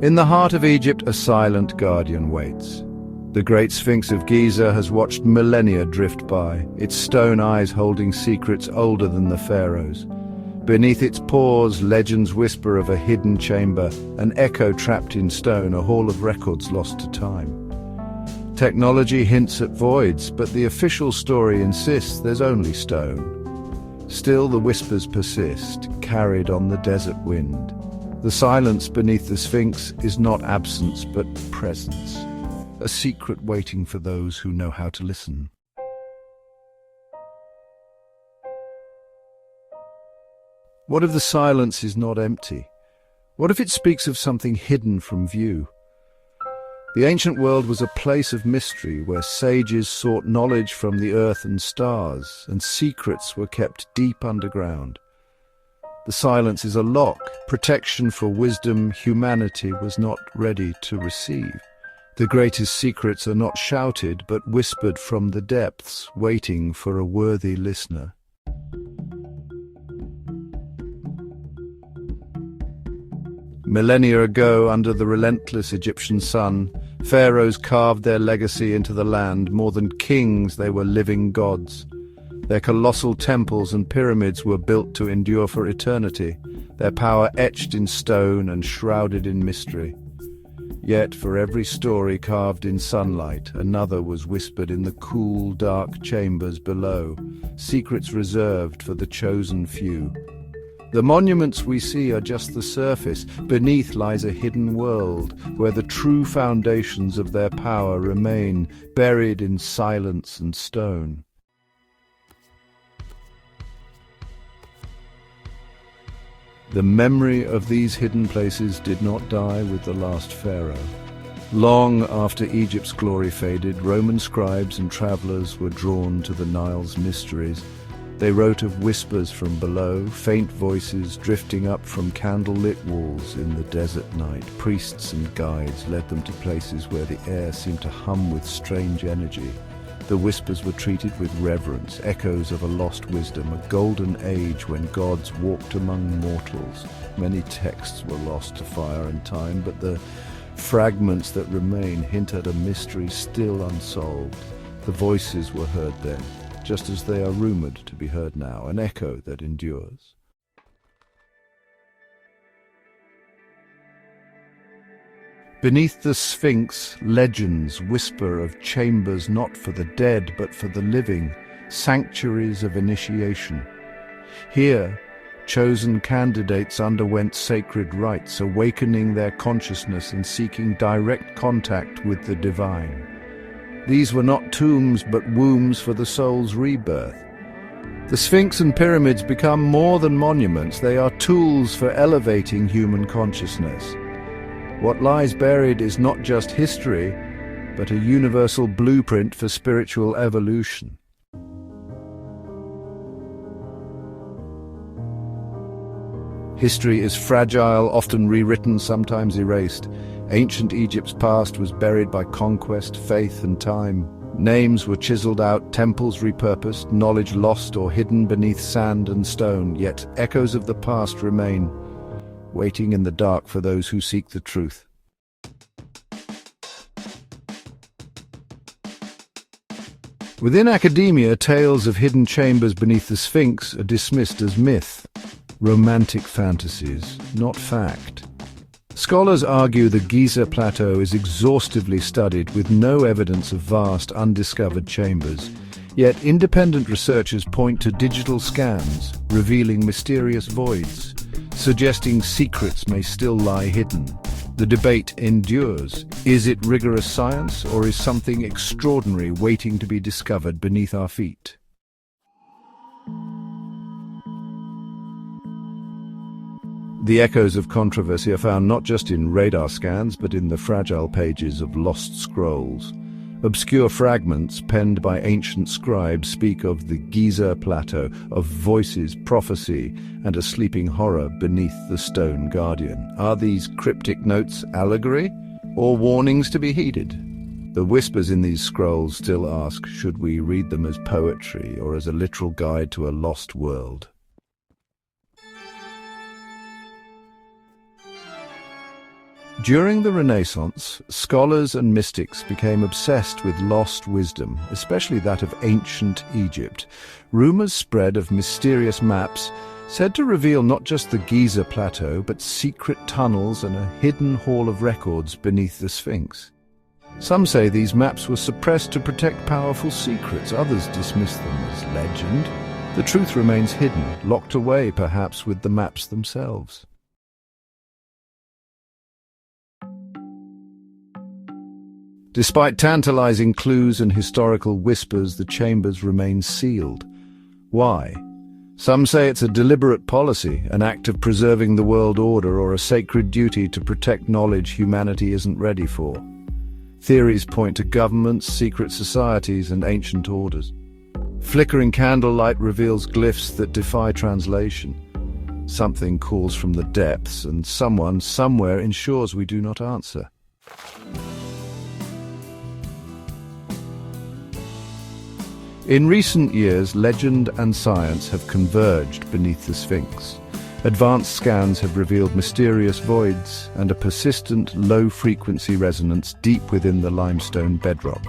In the heart of Egypt, a silent guardian waits. The great Sphinx of Giza has watched millennia drift by, its stone eyes holding secrets older than the pharaohs. Beneath its paws, legends whisper of a hidden chamber, an echo trapped in stone, a hall of records lost to time. Technology hints at voids, but the official story insists there's only stone. Still the whispers persist, carried on the desert wind. The silence beneath the Sphinx is not absence, but presence. A secret waiting for those who know how to listen. What if the silence is not empty? What if it speaks of something hidden from view? The ancient world was a place of mystery where sages sought knowledge from the earth and stars, and secrets were kept deep underground. The silence is a lock, protection for wisdom humanity was not ready to receive. The greatest secrets are not shouted but whispered from the depths, waiting for a worthy listener. Millennia ago, under the relentless Egyptian sun, pharaohs carved their legacy into the land. More than kings, they were living gods. Their colossal temples and pyramids were built to endure for eternity, their power etched in stone and shrouded in mystery. Yet for every story carved in sunlight, another was whispered in the cool, dark chambers below, secrets reserved for the chosen few. The monuments we see are just the surface. Beneath lies a hidden world, where the true foundations of their power remain, buried in silence and stone. The memory of these hidden places did not die with the last pharaoh. Long after Egypt's glory faded, Roman scribes and travelers were drawn to the Nile's mysteries. They wrote of whispers from below, faint voices drifting up from candlelit walls in the desert night. Priests and guides led them to places where the air seemed to hum with strange energy. The whispers were treated with reverence, echoes of a lost wisdom, a golden age when gods walked among mortals. Many texts were lost to fire and time, but the fragments that remain hint at a mystery still unsolved. The voices were heard then, just as they are rumored to be heard now, an echo that endures. Beneath the Sphinx, legends whisper of chambers not for the dead but for the living, sanctuaries of initiation. Here, chosen candidates underwent sacred rites, awakening their consciousness and seeking direct contact with the divine. These were not tombs but wombs for the soul's rebirth. The Sphinx and pyramids become more than monuments, they are tools for elevating human consciousness. What lies buried is not just history, but a universal blueprint for spiritual evolution. History is fragile, often rewritten, sometimes erased. Ancient Egypt's past was buried by conquest, faith, and time. Names were chiseled out, temples repurposed, knowledge lost or hidden beneath sand and stone, yet echoes of the past remain, waiting in the dark for those who seek the truth. Within academia, tales of hidden chambers beneath the Sphinx are dismissed as myth, romantic fantasies, not fact. Scholars argue the Giza plateau is exhaustively studied with no evidence of vast, undiscovered chambers. Yet independent researchers point to digital scans, revealing mysterious voids, suggesting secrets may still lie hidden. The debate endures. Is it rigorous science, or is something extraordinary waiting to be discovered beneath our feet? The echoes of controversy are found not just in radar scans, but in the fragile pages of lost scrolls. Obscure fragments penned by ancient scribes speak of the Giza plateau, of voices, prophecy, and a sleeping horror beneath the stone guardian. Are these cryptic notes allegory, or warnings to be heeded? The whispers in these scrolls still ask, should we read them as poetry or as a literal guide to a lost world? During the Renaissance, scholars and mystics became obsessed with lost wisdom, especially that of ancient Egypt. Rumors spread of mysterious maps said to reveal not just the Giza plateau, but secret tunnels and a hidden hall of records beneath the Sphinx. Some say these maps were suppressed to protect powerful secrets, others dismiss them as legend. The truth remains hidden, locked away perhaps with the maps themselves. Despite tantalizing clues and historical whispers, the chambers remain sealed. Why? Some say it's a deliberate policy, an act of preserving the world order, or a sacred duty to protect knowledge humanity isn't ready for. Theories point to governments, secret societies, and ancient orders. Flickering candlelight reveals glyphs that defy translation. Something calls from the depths, and someone, somewhere, ensures we do not answer. In recent years, legend and science have converged beneath the Sphinx. Advanced scans have revealed mysterious voids and a persistent, low-frequency resonance deep within the limestone bedrock.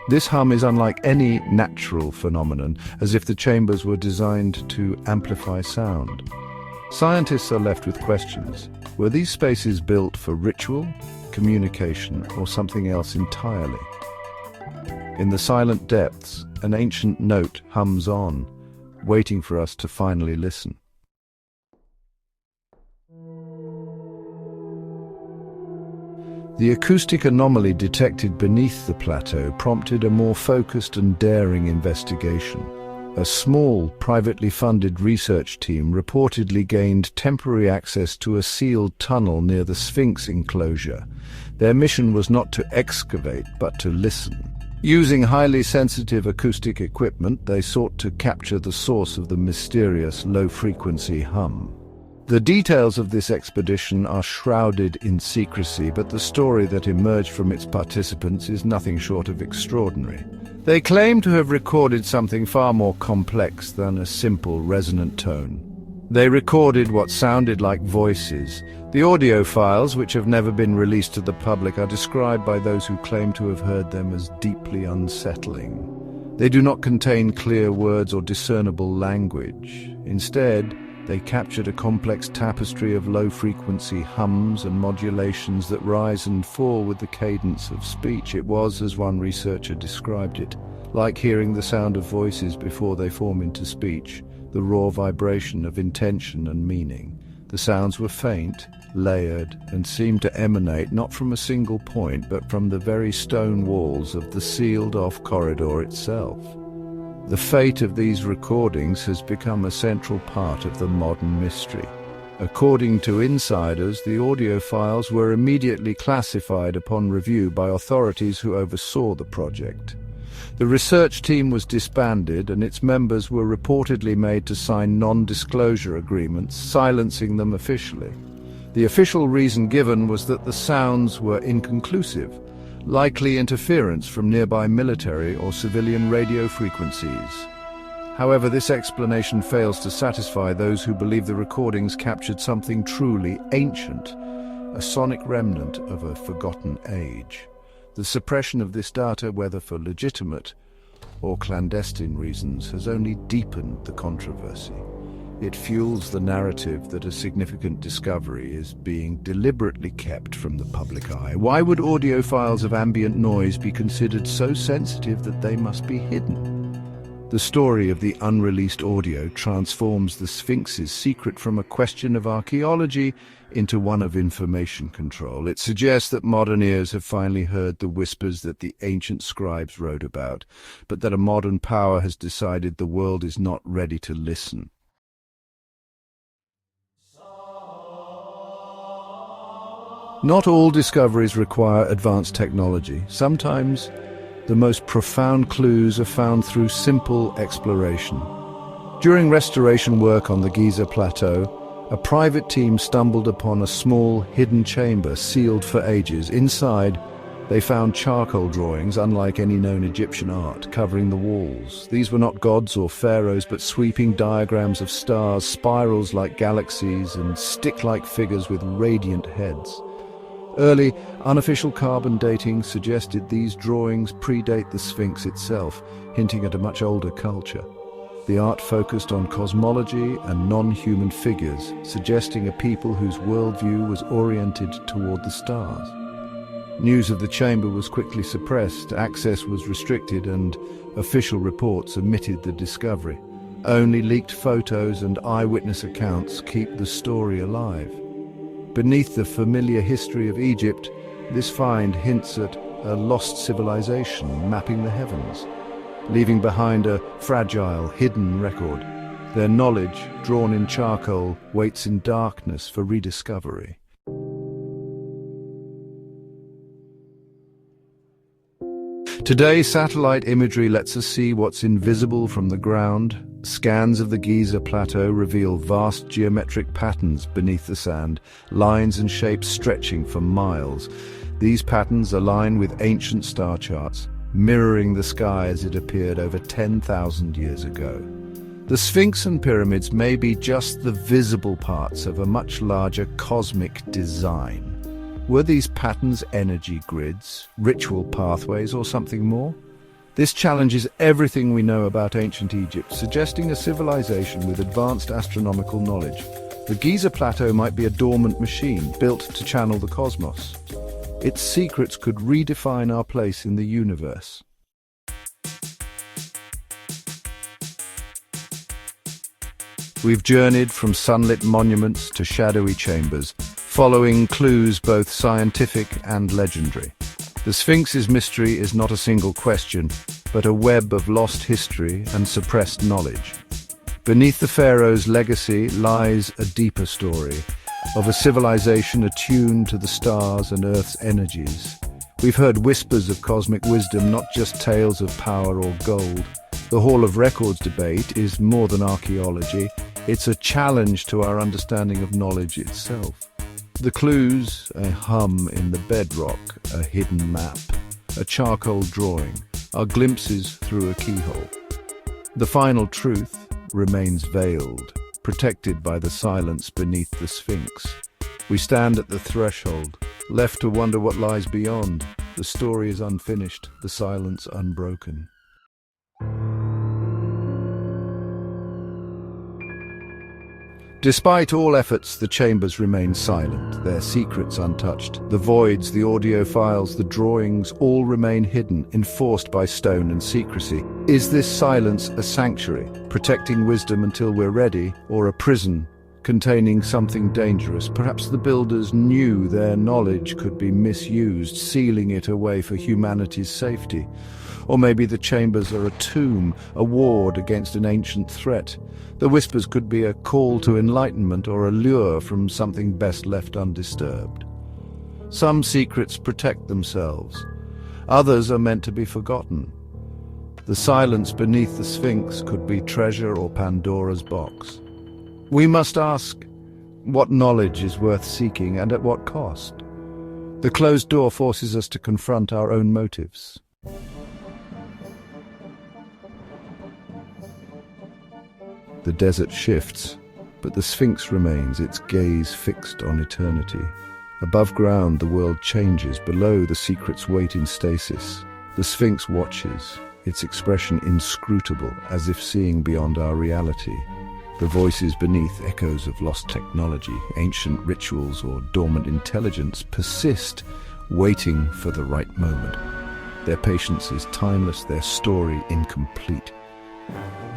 This hum is unlike any natural phenomenon, as if the chambers were designed to amplify sound. Scientists are left with questions. Were these spaces built for ritual, communication, or something else entirely? In the silent depths, an ancient note hums on, waiting for us to finally listen. The acoustic anomaly detected beneath the plateau prompted a more focused and daring investigation. A small, privately funded research team reportedly gained temporary access to a sealed tunnel near the Sphinx enclosure. Their mission was not to excavate, but to listen. Using highly sensitive acoustic equipment, they sought to capture the source of the mysterious low-frequency hum. The details of this expedition are shrouded in secrecy, but the story that emerged from its participants is nothing short of extraordinary. They claim to have recorded something far more complex than a simple resonant tone. They recorded what sounded like voices. The audio files, which have never been released to the public, are described by those who claim to have heard them as deeply unsettling. They do not contain clear words or discernible language. Instead, they captured a complex tapestry of low-frequency hums and modulations that rise and fall with the cadence of speech. It was, as one researcher described it, like hearing the sound of voices before they form into speech, the raw vibration of intention and meaning. The sounds were faint, layered, and seemed to emanate not from a single point, but from the very stone walls of the sealed-off corridor itself. The fate of these recordings has become a central part of the modern mystery. According to insiders, the audio files were immediately classified upon review by authorities who oversaw the project. The research team was disbanded, and its members were reportedly made to sign non-disclosure agreements, silencing them officially. The official reason given was that the sounds were inconclusive, likely interference from nearby military or civilian radio frequencies. However, this explanation fails to satisfy those who believe the recordings captured something truly ancient, a sonic remnant of a forgotten age. The suppression of this data, whether for legitimate or clandestine reasons, has only deepened the controversy. It fuels the narrative that a significant discovery is being deliberately kept from the public eye. Why would audio files of ambient noise be considered so sensitive that they must be hidden? The story of the unreleased audio transforms the Sphinx's secret from a question of archaeology into one of information control. It suggests that modern ears have finally heard the whispers that the ancient scribes wrote about, but that a modern power has decided the world is not ready to listen. Not all discoveries require advanced technology. Sometimes the most profound clues are found through simple exploration. During restoration work on the Giza plateau, a private team stumbled upon a small, hidden chamber sealed for ages. Inside, they found charcoal drawings, unlike any known Egyptian art, covering the walls. These were not gods or pharaohs, but sweeping diagrams of stars, spirals like galaxies, and stick-like figures with radiant heads. Early, unofficial carbon dating suggested these drawings predate the Sphinx itself, hinting at a much older culture. The art focused on cosmology and non-human figures, suggesting a people whose worldview was oriented toward the stars. News of the chamber was quickly suppressed, access was restricted, and official reports omitted the discovery. Only leaked photos and eyewitness accounts keep the story alive. Beneath the familiar history of Egypt, this find hints at a lost civilization mapping the heavens, leaving behind a fragile, hidden record. Their knowledge, drawn in charcoal, waits in darkness for rediscovery. Today, satellite imagery lets us see what's invisible from the ground. Scans of the Giza plateau reveal vast geometric patterns beneath the sand, lines and shapes stretching for miles. These patterns align with ancient star charts, mirroring the sky as it appeared over 10,000 years ago. The Sphinx and pyramids may be just the visible parts of a much larger cosmic design. Were these patterns energy grids, ritual pathways, or something more? This challenges everything we know about ancient Egypt, suggesting a civilization with advanced astronomical knowledge. The Giza plateau might be a dormant machine built to channel the cosmos. Its secrets could redefine our place in the universe. We've journeyed from sunlit monuments to shadowy chambers, following clues both scientific and legendary. The Sphinx's mystery is not a single question, but a web of lost history and suppressed knowledge. Beneath the Pharaoh's legacy lies a deeper story, of a civilization attuned to the stars and Earth's energies. We've heard whispers of cosmic wisdom, not just tales of power or gold. The Hall of Records debate is more than archaeology. It's a challenge to our understanding of knowledge itself. The clues, a hum in the bedrock, a hidden map, a charcoal drawing, are glimpses through a keyhole. The final truth remains veiled, protected by the silence beneath the Sphinx. We stand at the threshold, left to wonder what lies beyond. The story is unfinished, the silence unbroken. Despite all efforts, the chambers remain silent, their secrets untouched. The voids, the audio files, the drawings all remain hidden, enforced by stone and secrecy. Is this silence a sanctuary, protecting wisdom until we're ready, or a prison containing something dangerous? Perhaps the builders knew their knowledge could be misused, sealing it away for humanity's safety. Or maybe the chambers are a tomb, a ward against an ancient threat. The whispers could be a call to enlightenment or a lure from something best left undisturbed. Some secrets protect themselves. Others are meant to be forgotten. The silence beneath the Sphinx could be treasure or Pandora's box. We must ask, what knowledge is worth seeking and at what cost? The closed door forces us to confront our own motives. The desert shifts, but the Sphinx remains, its gaze fixed on eternity. Above ground, the world changes. Below, the secrets wait in stasis. The Sphinx watches, its expression inscrutable, as if seeing beyond our reality. The voices beneath, echoes of lost technology, ancient rituals, or dormant intelligence, persist, waiting for the right moment. Their patience is timeless, their story incomplete.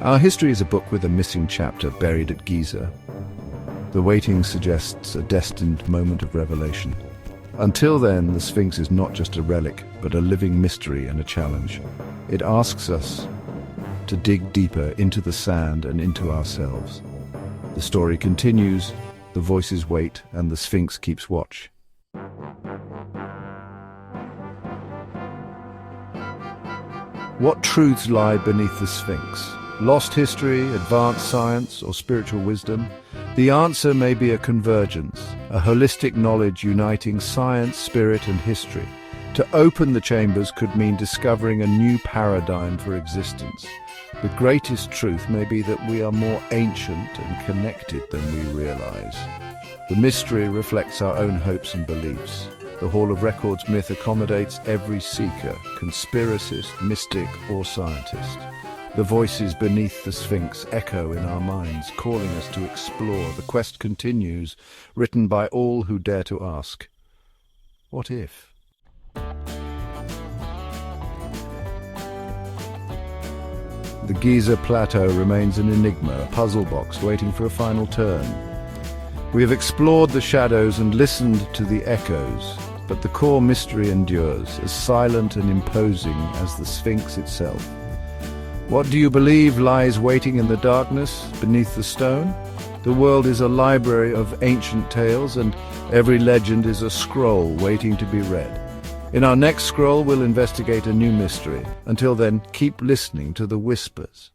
Our history is a book with a missing chapter buried at Giza. The waiting suggests a destined moment of revelation. Until then, the Sphinx is not just a relic, but a living mystery and a challenge. It asks us to dig deeper into the sand and into ourselves. The story continues, the voices wait, and the Sphinx keeps watch. What truths lie beneath the Sphinx? Lost history, advanced science, or spiritual wisdom? The answer may be a convergence, a holistic knowledge uniting science, spirit, and history. To open the chambers could mean discovering a new paradigm for existence. The greatest truth may be that we are more ancient and connected than we realize. The mystery reflects our own hopes and beliefs. The Hall of Records myth accommodates every seeker, conspiracist, mystic, or scientist. The voices beneath the Sphinx echo in our minds, calling us to explore. The quest continues, written by all who dare to ask, what if? The Giza plateau remains an enigma, a puzzle box waiting for a final turn. We have explored the shadows and listened to the echoes, but the core mystery endures, as silent and imposing as the Sphinx itself. What do you believe lies waiting in the darkness beneath the stone? The world is a library of ancient tales, and every legend is a scroll waiting to be read. In our next scroll, we'll investigate a new mystery. Until then, keep listening to the whispers.